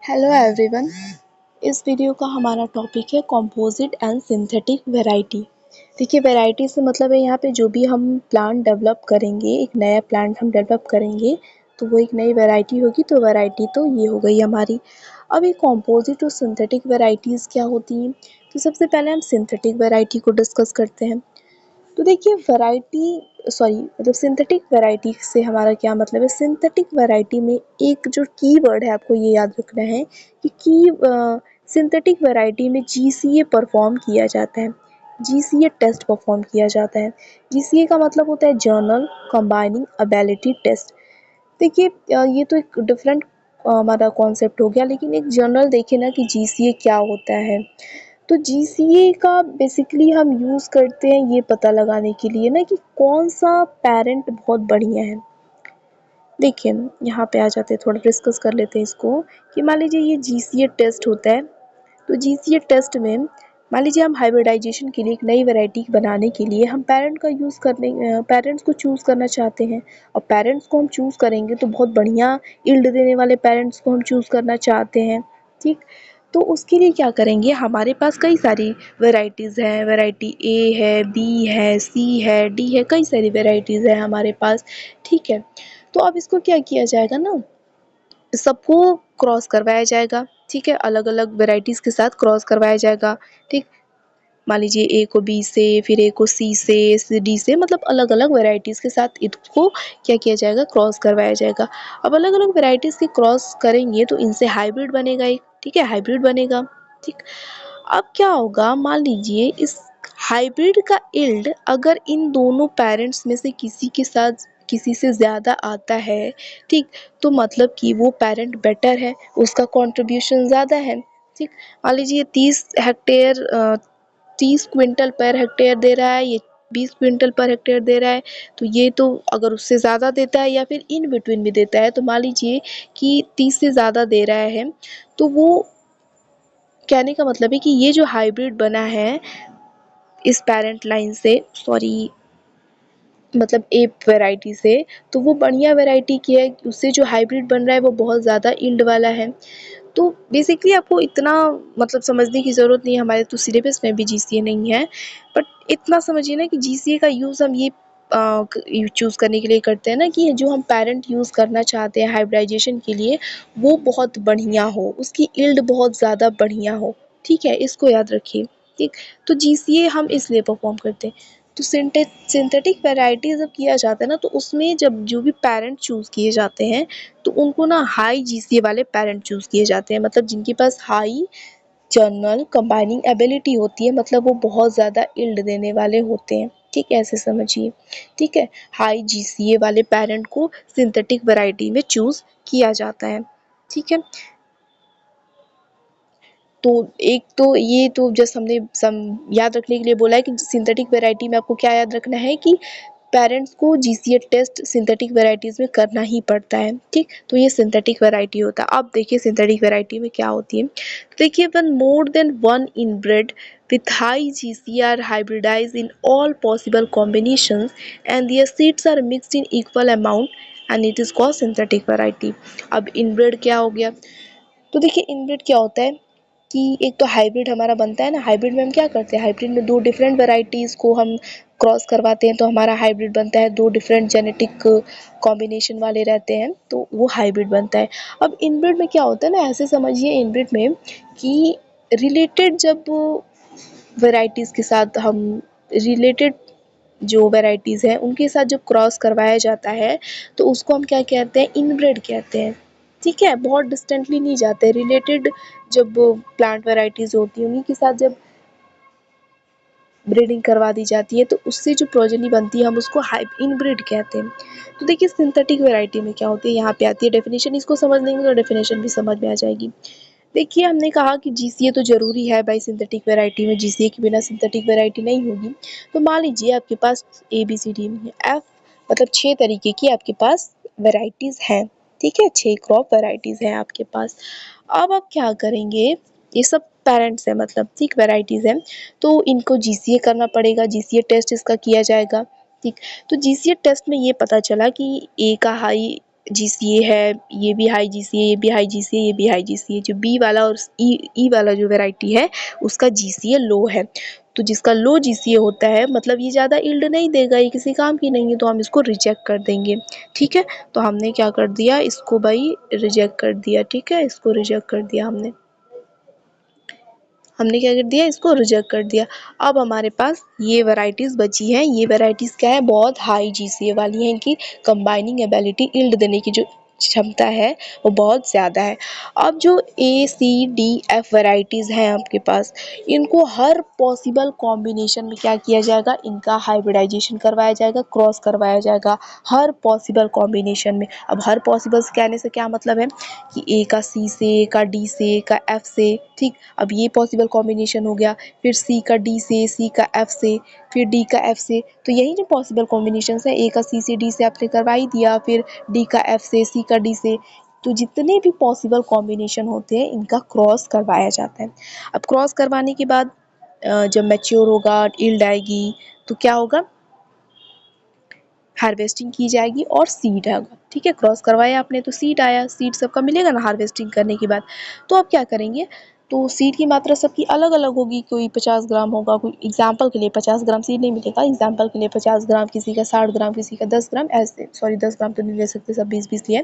Hello everyone. इस video का हमारा टॉपिक है कंपोजिट एंड सिंथेटिक वैरायटी। देखिए, वैरायटी से मतलब है यहाँ पे जो भी हम प्लांट डेवलप करेंगे, एक नया प्लांट हम डेवलप करेंगे तो वो एक नई वैरायटी होगी। तो वैरायटी तो ये हो गई हमारी। अब ये कंपोजिट और सिंथेटिक वैरायटीज़ क्या होती हैं? तो सबसे पहले हम सिंथेटिक वैरायटी को डिस्कस करते हैं। तो देखिए, मतलब सिंथेटिक वैरायटी से हमारा क्या मतलब है। सिंथेटिक वैरायटी में एक जो कीवर्ड है, आपको ये याद रखना है कि सिंथेटिक वैरायटी में जीसीए परफॉर्म किया जाता है। जीसीए टेस्ट परफॉर्म किया जाता है। जीसीए का मतलब होता है जर्नल कंबाइनिंग एबिलिटी टेस्ट। देखिए, ये तो एक डिफरेंट हमारा कॉन्सेप्ट हो गया, लेकिन एक जनरल देखें ना कि जीसीए क्या होता है। तो जीसीए का बेसिकली हम यूज़ करते हैं ये पता लगाने के लिए ना कि कौन सा पेरेंट बहुत बढ़िया है। देखिए, यहाँ पे आ जाते हैं, थोड़ा डिस्कस कर लेते हैं इसको कि मान लीजिए ये जीसीए टेस्ट होता है। तो जीसीए टेस्ट में मान लीजिए हम हाइब्रिडाइजेशन के लिए एक नई वैरायटी बनाने के लिए हम पेरेंट्स को चूज़ करना चाहते हैं। और पेरेंट्स को हम चूज़ करेंगे तो बहुत बढ़िया यील्ड देने वाले पेरेंट्स को हम चूज़ करना चाहते हैं। ठीक, तो उसके लिए क्या करेंगे, हमारे पास कई सारी वैरायटीज़ हैं। वैरायटी ए है, बी है, सी है, डी है, कई सारी वैरायटीज़ है हमारे पास। ठीक है, तो अब इसको क्या किया जाएगा ना, सबको क्रॉस करवाया जाएगा। ठीक है, अलग अलग वेराइटीज़ के साथ क्रॉस करवाया जाएगा। ठीक, मान लीजिए ए को बी से, फिर ए को सी से, डी से, मतलब अलग अलग वेराइटीज़ के साथ इसको क्या किया जाएगा, क्रॉस करवाया जाएगा। अब अलग अलग वेराइटीज़ के क्रॉस करेंगे तो इनसे हाइब्रिड बनेगा एक। ठीक है, हाइब्रिड बनेगा। ठीक, अब क्या होगा, मान लीजिए इस हाइब्रिड का यील्ड अगर इन दोनों पेरेंट्स में से किसी के साथ किसी से ज़्यादा आता है, ठीक, तो मतलब कि वो पेरेंट बेटर है, उसका कंट्रीब्यूशन ज़्यादा है। ठीक, मान लीजिए 30 क्विंटल पर हेक्टेयर दे रहा है, ये 20 क्विंटल पर हेक्टेयर दे रहा है। तो ये तो अगर उससे ज़्यादा देता है या फिर इन बिटवीन भी देता है, तो मान लीजिए कि 30 से ज़्यादा दे रहा है, तो वो कहने का मतलब है कि ये जो हाइब्रिड बना है इस पेरेंट लाइन से, सॉरी मतलब ए वैरायटी से, तो वो बढ़िया वैरायटी की है। उससे जो हाइब्रिड बन रहा है वो बहुत ज़्यादा यील्ड वाला है। तो बेसिकली आपको इतना मतलब समझने की ज़रूरत नहीं है, हमारे तो सिलेबस में भी जीसीए नहीं है। बट इतना समझिए ना कि जीसीए का यूज़ हम ये चूज़ करने के लिए करते हैं ना कि जो हम पेरेंट यूज़ करना चाहते हैं हाइब्रिडाइजेशन के लिए, वो बहुत बढ़िया हो, उसकी यील्ड बहुत ज़्यादा बढ़िया हो। ठीक है, इसको याद रखिए। ठीक, तो जीसीए हम इसलिए परफॉर्म करते हैं। तो सिंथेटिक वैरायटी जब किया जाता है ना, तो उसमें जब जो भी पेरेंट चूज़ किए जाते हैं, तो उनको ना हाई जीसीए वाले पेरेंट चूज़ किए जाते हैं। मतलब जिनके पास हाई जर्नल कंबाइनिंग एबिलिटी होती है, मतलब वो बहुत ज़्यादा यील्ड देने वाले होते हैं। ठीक है, ऐसे समझिए। ठीक है, हाई जीसीए वाले पेरेंट को सिंथेटिक वैरायटी में चूज़ किया जाता है। ठीक है, तो एक तो ये तो जस्ट हमने सम याद रखने के लिए बोला है कि सिंथेटिक वैरायटी में आपको क्या याद रखना है कि पेरेंट्स को जीसीए टेस्ट सिंथेटिक वैरायटीज़ में करना ही पड़ता है। ठीक, तो ये सिंथेटिक वैरायटी होता है। अब देखिए सिंथेटिक वैरायटी में क्या होती है। तो देखिए, when more than one inbred with high GCR hybridized in all possible combinations and their seeds are mixed in equal amount and it is called synthetic variety। अब इनब्रेड क्या हो गया, तो देखिए इनब्रेड क्या होता है कि एक तो हाइब्रिड हमारा बनता है ना। हाइब्रिड में हम क्या करते हैं, हाइब्रिड में दो डिफरेंट वैरायटीज़ को हम क्रॉस करवाते हैं, तो हमारा हाइब्रिड बनता है। दो डिफरेंट जेनेटिक कॉम्बिनेशन वाले रहते हैं, तो वो हाइब्रिड बनता है। अब इनब्रिड में क्या होता है ना, ऐसे समझिए इनब्रिड में कि रिलेटेड जब वैरायटीज़ के साथ हम रिलेटेड जो वैरायटीज़ हैं उनके साथ जब क्रॉस करवाया जाता है, तो उसको हम क्या कहते हैं, इनब्रेड कहते हैं। ठीक है, बहुत डिस्टेंटली नहीं जाते, रिलेटेड जब प्लांट वैरायटीज़ होती हैं उन्हीं के साथ जब ब्रीडिंग करवा दी जाती है, तो उससे जो प्रोजेनी बनती है हम उसको इनब्रिड कहते हैं। तो देखिए सिंथेटिक वैरायटी में क्या होती है, यहाँ पे आती है डेफिनेशन। इसको समझ लेंगे तो डेफिनेशन भी समझ में आ जाएगी। देखिए, हमने कहा कि जीसीए तो ज़रूरी है भाई सिंथेटिक वैरायटी में, जीसीए के बिना सिंथेटिक वैरायटी नहीं होगी। तो मान लीजिए आपके पास A B C D F मतलब 6 तरीके की आपके पास वैरायटीज़ हैं। ठीक है, 6 क्रॉप वैरायटीज़ हैं आपके पास। अब आप क्या करेंगे, ये सब पेरेंट्स हैं, मतलब ठीक वैरायटीज़ हैं, तो इनको जीसीए करना पड़ेगा। जीसीए टेस्ट इसका किया जाएगा। ठीक, तो जीसीए टेस्ट में ये पता चला कि ए का हाई जीसीए है, ये भी हाई जीसीए, ये भी हाई जीसीए, ये भी हाई जीसीए। जो बी वाला और ई वाला जो वैरायटी है उसका जीसीए लो है। तो जिसका लो जीसीए होता है मतलब ये ज़्यादा यील्ड नहीं देगा, ये किसी काम की नहीं है, तो हम इसको रिजेक्ट कर देंगे। ठीक है, तो हमने क्या कर दिया, इसको भाई रिजेक्ट कर दिया। ठीक है, इसको रिजेक्ट कर दिया हमने क्या कर दिया, इसको रिजेक्ट कर दिया। अब हमारे पास ये वैरायटीज़ बची हैं। ये वैरायटीज़ क्या है, बहुत हाई जीसीए वाली हैं। इनकी कंबाइनिंग एबिलिटी, यील्ड देने की जो क्षमता है वो बहुत ज़्यादा है। अब जो ए सी डी एफ वैरायटीज़ हैं आपके पास, इनको हर पॉसिबल कॉम्बिनेशन में क्या किया जाएगा, इनका हाइब्रिडाइजेशन करवाया जाएगा, क्रॉस करवाया जाएगा हर पॉसिबल कॉम्बिनेशन में। अब हर पॉसिबल कहने से क्या मतलब है कि ए का सी से, ए का डी से, ए का एफ से। ठीक, अब ये पॉसिबल कॉम्बिनेशन हो गया। फिर सी का डी से, सी का एफ से, फिर डी का एफ से। तो यही जो पॉसिबल कॉम्बिनेशन है, ए का सी से, डी से आपने करवा ही दिया, फिर डी का एफ से, सी का डी से। तो जितने भी पॉसिबल कॉम्बिनेशन होते हैं इनका क्रॉस करवाया जाता है। अब क्रॉस करवाने के बाद जब मैच्योर होगा, यील्ड आएगी, तो क्या होगा, हार्वेस्टिंग की जाएगी और सीड आएगा। ठीक है, क्रॉस करवाया आपने तो सीड आया, सीड सबका मिलेगा ना हार्वेस्टिंग करने के बाद। तो आप क्या करेंगे, तो सीड की मात्रा सबकी अलग अलग होगी। कोई 50 ग्राम होगा, कोई एग्जाम्पल के लिए 50 ग्राम सीड नहीं मिलेगा, एग्जाम्पल के लिए 50 ग्राम, किसी का 60 ग्राम, किसी का 10 ग्राम, ऐसे। सॉरी, 10 ग्राम तो नहीं ले सकते, सब 20-20 लिए।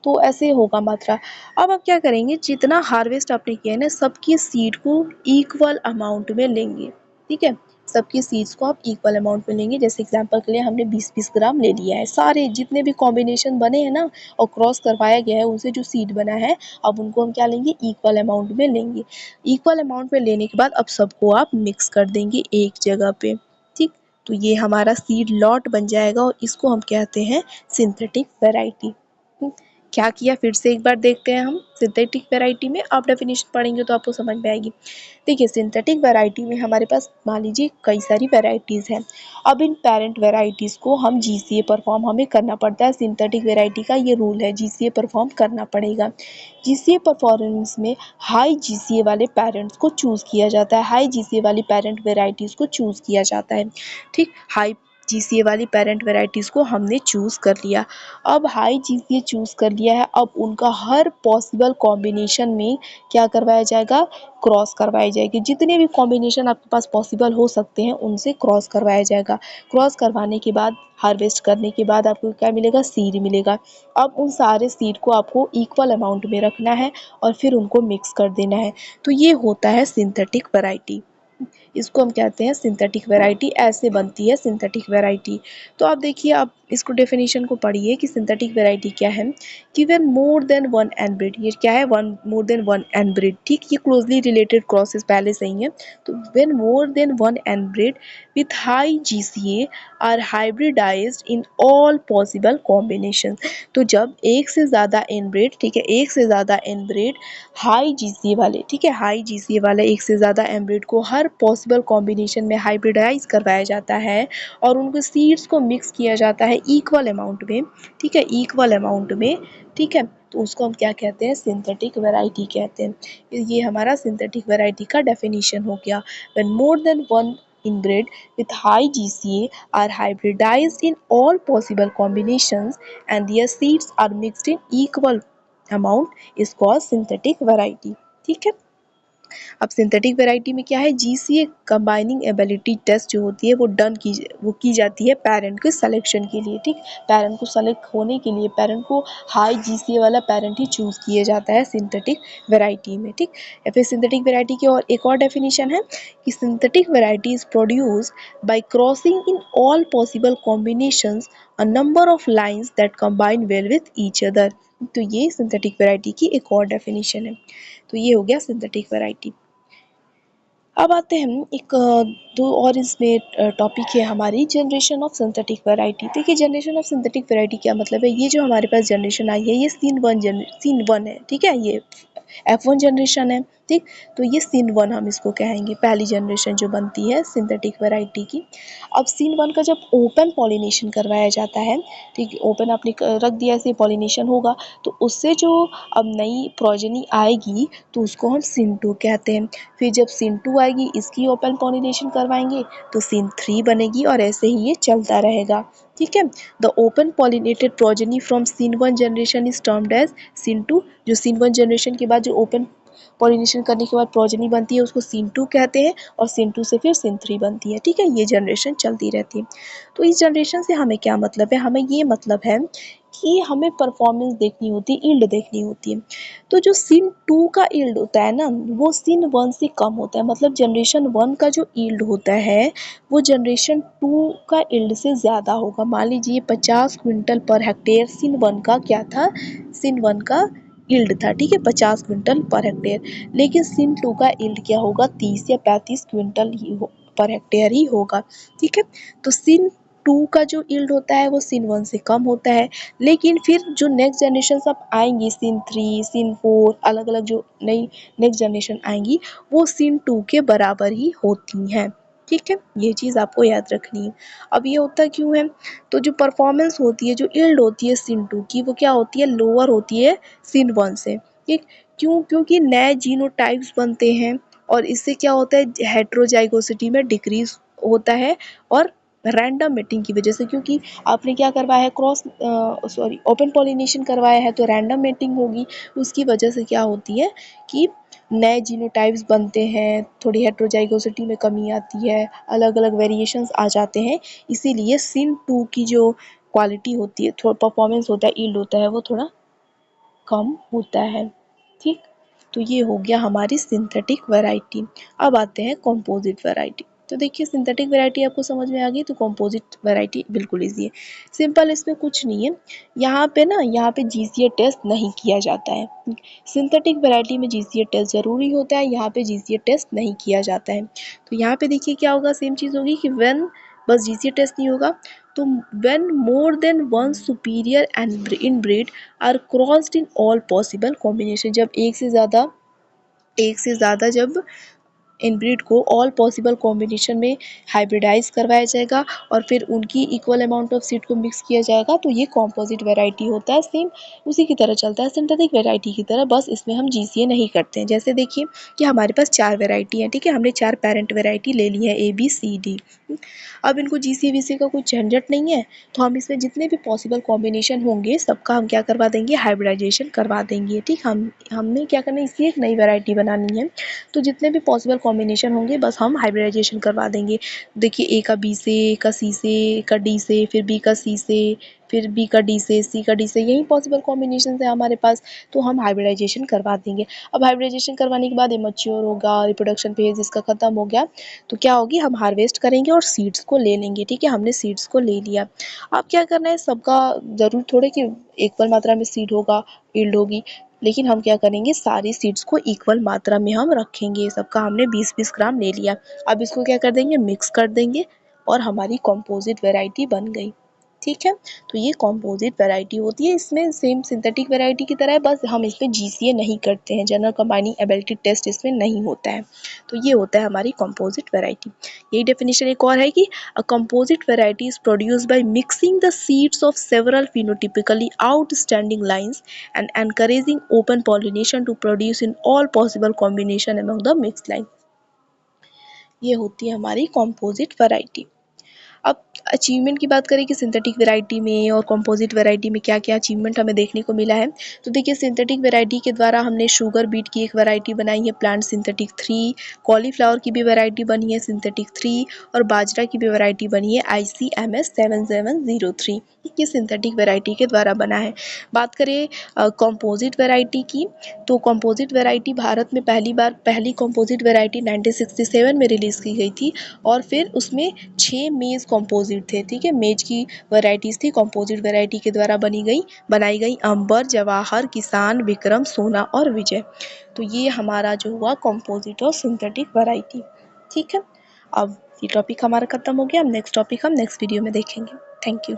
तो ऐसे होगा मात्रा। अब आप क्या करेंगे, जितना हार्वेस्ट आपने किया है ना, सबकी सीड को इक्वल अमाउंट में लेंगे। ठीक है, सबकी सीड्स को आप इक्वल अमाउंट में लेंगे। जैसे एग्जांपल के लिए हमने 20-20 ग्राम ले लिया है, सारे जितने भी कॉम्बिनेशन बने हैं ना और क्रॉस करवाया गया है उनसे जो सीड बना है, अब उनको हम क्या लेंगे, इक्वल अमाउंट में लेंगे। इक्वल अमाउंट में लेने के बाद अब सबको आप मिक्स कर देंगे एक जगह पे। ठीक, तो ये हमारा सीड लॉट बन जाएगा और इसको हम कहते हैं सिंथेटिक वैरायटी। क्या किया, फिर से एक बार देखते हैं हम सिंथेटिक वैरायटी में। आप डेफिनेशन पढ़ेंगे तो आपको समझ में आएगी। देखिए, सिंथेटिक वैरायटी में हमारे पास मान लीजिए कई सारी वैरायटीज़ हैं। अब इन पेरेंट वैरायटीज़ को हम जीसीए परफॉर्म हमें करना पड़ता है। सिंथेटिक वैरायटी का ये रूल है, जीसीए परफॉर्म करना पड़ेगा। जीसीए परफॉर्मेंस में हाई जीसीए वाले पेरेंट्स को चूज़ किया जाता है, हाई जीसीए वाली पेरेंट वैरायटीज़ को चूज़ किया जाता है। ठीक, हाई जीसीए वाली पेरेंट वैरायटीज़ को हमने चूज़ कर लिया। अब हाई जीसीए चूज़ कर लिया है, अब उनका हर पॉसिबल कॉम्बिनेशन में क्या करवाया जाएगा, क्रॉस करवाई जाएगी। जितने भी कॉम्बिनेशन आपके पास पॉसिबल हो सकते हैं उनसे क्रॉस करवाया जाएगा। क्रॉस करवाने के बाद, हार्वेस्ट करने के बाद आपको क्या मिलेगा, सीड मिलेगा। अब उन सारे सीड को आपको इक्वल अमाउंट में रखना है और फिर उनको मिक्स कर देना है। तो ये होता है सिंथेटिक वैरायटी। इसको हम कहते हैं सिंथेटिक वैरायटी। ऐसे बनती है सिंथेटिक वैरायटी। तो आप देखिए, आप इसको डेफिनेशन को पढ़िए कि सिंथेटिक वैरायटी क्या है। कि व्हेन मोर देन वन एनब्रिड, ये क्या है, वन मोर देन वन एनब्रिड। ठीक, ये क्लोजली रिलेटेड क्रॉसेस पहले से ही है। तो when more than one inbred with high GCA are hybridized in all possible combination. तो जब एक से ज़्यादा इनब्रेड, ठीक है, एक से ज़्यादा इनब्रेड हाई जीसीए वाले, ठीक है, हाई जीसीए वाले एक से ज़्यादा एनब्रेड को हर पॉसिबल कॉम्बिनेशन में हाइब्रिडाइज करवाया जाता है और उनको सीड्स को मिक्स किया जाता है इक्वल अमाउंट में। ठीक है, इक्वल अमाउंट में। ठीक है, तो उसको हम क्या कहते हैं, सिंथेटिक वैरायटी कहते हैं। ये हमारा सिंथेटिक वैरायटी का डेफिनेशन हो गया। When more than one inbred with high GCA are hybridized in all possible combinations and their seeds are mixed in equal amount is called synthetic variety। ठीक है, अब सिंथेटिक वैरायटी में क्या है, GCA combining ability test जो होती है वो की जाती है पेरेंट के सिलेक्शन के लिए। ठीक, पेरेंट को सेलेक्ट होने के लिए पेरेंट को हाई जीसीए वाला पेरेंट ही चूज़ किया जाता है सिंथेटिक वैरायटी में। ठीक, या फिर सिंथेटिक वैरायटी की और एक और डेफिनेशन है कि synthetic variety is produced by crossing in all possible combinations a number of lines that combine well with each other. तो ये सिंथेटिक वैरायटी की एक और डेफिनेशन है। तो ये हो गया सिंथेटिक वैरायटी। अब आते हैं एक दो और इसमें टॉपिक है हमारी, जनरेशन ऑफ सिंथेटिक वैरायटी। देखिए, जनरेशन ऑफ सिंथेटिक वैरायटी क्या मतलब है, ये जो हमारे पास जनरेशन आई है ये सीन वन है। ठीक है, ये F1 जनरेशन है। ठीक, तो ये सीन वन हम इसको कहेंगे, पहली जनरेशन जो बनती है सिंथेटिक वैरायटी की। अब सीन वन का जब ओपन पॉलिनेशन करवाया जाता है, ठीक, ओपन आपने रख दिया, ऐसे पॉलिनेशन होगा, तो उससे जो अब नई प्रोजेनी आएगी तो उसको हम सीन टू कहते हैं। फिर जब सीन टू आएगी, इसकी ओपन पॉलिनेशन करवाएंगे तो सीन थ्री बनेगी और ऐसे ही ये चलता रहेगा। ठीक है। The open pollinated progeny from syn 1 generation is termed as syn 2। जो सीन 1 जनरेशन के बाद जो ओपन पॉलिनेशन करने के बाद प्रोजेनी बनती है उसको सीन 2 कहते हैं, और सीन 2 से फिर सीन 3 बनती है। ठीक है, ये जनरेशन चलती रहती है। तो इस जनरेशन से हमें क्या मतलब है, हमें ये मतलब है कि हमें परफॉर्मेंस देखनी होती है, यील्ड देखनी होती है। तो जो सीन 2 का यील्ड होता है ना, वो सीन 1 से कम होता है। मतलब जनरेशन 1 का जो यील्ड होता है वो जनरेशन 2 का यील्ड से ज़्यादा होगा। मान लीजिए 50 क्विंटल पर हेक्टेयर सीन 1 का क्या था, सीन 1 का यील्ड था, ठीक है, 50 क्विंटल पर हेक्टेयर। लेकिन सीन 2 का यील्ड क्या होगा, 30 या 35 क्विंटल ही पर हेक्टेयर ही होगा। ठीक है, तो सीन 2 का जो यील्ड होता है वो सीन 1 से कम होता है। लेकिन फिर जो नेक्स्ट जनरेशन सब आएंगी, सीन 3, सीन 4, अलग अलग जो नई नेक्स्ट जनरेशन आएंगी, वो सीन 2 के बराबर ही होती हैं। ठीक है, ये चीज़ आपको याद रखनी है। अब ये होता क्यों है, तो जो परफॉर्मेंस होती है, जो यील्ड होती है सीन 2 की, वो क्या होती है, लोअर होती है सीन 1 से। ठीक, क्यों, क्योंकि नए जीनोटाइप्स बनते हैं और इससे क्या होता है, हेट्रोजाइगोसिटी में डिक्रीज होता है, और रैंडम मेटिंग की वजह से, क्योंकि आपने क्या करवाया है, ओपन पॉलिनेशन करवाया है, तो रैंडम मेटिंग होगी। उसकी वजह से क्या होती है कि नए जीनोटाइप्स बनते हैं, थोड़ी हेट्रोजाइगोसिटी में कमी आती है, अलग अलग वेरिएशंस आ जाते हैं। इसीलिए सीन 2 की जो क्वालिटी होती है, थोड़ा परफॉर्मेंस होता है, यील्ड होता है, वो थोड़ा कम होता है। ठीक, तो ये हो गया हमारी सिंथेटिक वैरायटी। अब आते हैं कंपोजिट वैरायटी। तो देखिए, सिंथेटिक वैरायटी आपको समझ में आ गई, तो कंपोजिट वैरायटी बिल्कुल ईजी है, सिंपल, इसमें कुछ नहीं है। यहाँ पे जीसीए टेस्ट नहीं किया जाता है। सिंथेटिक वैरायटी में जीसीए टेस्ट जरूरी होता है, यहाँ पे जीसीए टेस्ट नहीं किया जाता है। तो यहाँ पे देखिए क्या होगा, सेम चीज़ होगी कि व्हेन, बस जीसीए टेस्ट नहीं होगा, तो when more than one superior and inbred are crossed in all possible combination, जब एक से ज़्यादा जब इनब्रीड को ऑल पॉसिबल कॉम्बिनेशन में हाइब्रिडाइज करवाया जाएगा और फिर उनकी इक्वल अमाउंट ऑफ सीड को मिक्स किया जाएगा, तो ये कॉम्पोजिट वैरायटी होता है। सेम उसी की तरह चलता है, सिंथेटिक वैरायटी की तरह, बस इसमें हम जीसीए नहीं करते हैं। जैसे देखिए कि हमारे पास 4 वैरायटी हैं, ठीक है, हमने 4 पेरेंट वैरायटी ले ली है, ए बी सी डी। अब इनको जीसीए वीसीए का कोई झंझट नहीं है, तो हम इसमें जितने भी पॉसिबल कॉम्बिनेशन होंगे सबका हम क्या करवा देंगे, हाइब्रिडाइजेशन करवा देंगे। ठीक, हमने क्या करना है, इसकी एक नई वैरायटी बनानी है, तो जितने भी पॉसिबल कॉम्बिनेशन होंगे बस हम हाइब्रिडाइजेशन करवा देंगे। देखिए, ए का बी से, ए का सी से, ए का डी से, फिर बी का सी से, फिर बी का डी से, सी का डी से, यही पॉसिबल कॉम्बिनेशन है हमारे पास, तो हम हाइब्रिडाइजेशन करवा देंगे। अब हाइब्रिडाइजेशन करवाने के बाद ये मैच्योर होगा, रिप्रोडक्शन फेज इसका खत्म हो गया, तो क्या होगी, हम हार्वेस्ट करेंगे और सीड्स को ले लेंगे। ठीक है, हमने सीड्स को ले लिया। अब क्या करना है, सबका ज़रूर थोड़े कि इक्वल मात्रा में सीड होगा, यील्ड होगी, लेकिन हम क्या करेंगे, सारी सीड्स को इक्वल मात्रा में हम रखेंगे। सबका हमने 20-20 ग्राम ले लिया। अब इसको क्या कर देंगे, मिक्स कर देंगे, और हमारी कंपोजिट वैरायटी बन गई। ठीक है, तो ये कंपोजिट वैरायटी होती है। इसमें सेम सिंथेटिक वैरायटी की तरह है, बस हम इसमें जीसीए नहीं करते हैं, जनरल कंबाइनिंग एबिलिटी टेस्ट इसमें नहीं होता है। तो ये होता है हमारी कंपोजिट वैरायटी। यही डेफिनेशन एक और है कि a composite variety is produced by mixing the seeds of several phenotypically outstanding lines and encouraging open pollination to produce in all possible combination among the mixed line। ये होती है हमारी composite variety. अब achievement की बात करें कि synthetic variety में और कंपोजिट वैरायटी में क्या-क्या अचीवमेंट हमें देखने को मिला है। तो देखिए, सिंथेटिक वैरायटी के द्वारा हमने शुगर बीट की एक वैरायटी बनाई है, प्लांट सिंथेटिक 3, कॉलीफ्लावर की भी वैरायटी बनी है सिंथेटिक 3, और बाजरा की भी वैरायटी बनी है ICMS 7703। ये सिंथेटिक वैरायटी के द्वारा बना है। बात करें कंपोजिट वैरायटी की, तो कंपोजिट वैरायटी भारत में पहली कंपोजिट वैरायटी 1967 में रिलीज़ की गई थी, और फिर उसमें 6 मेज़ कंपोजिट थे। ठीक है, मेज की वैरायटीज़ थी कंपोजिट वैरायटी के द्वारा बनाई गई अंबर, जवाहर, किसान, विक्रम, सोना और विजय। तो ये हमारा जो हुआ कंपोजिट और सिंथेटिक वैरायटी। ठीक है, अब ये टॉपिक हमारा खत्म हो गया। अब नेक्स्ट टॉपिक हम नेक्स्ट वीडियो में देखेंगे। Thank you.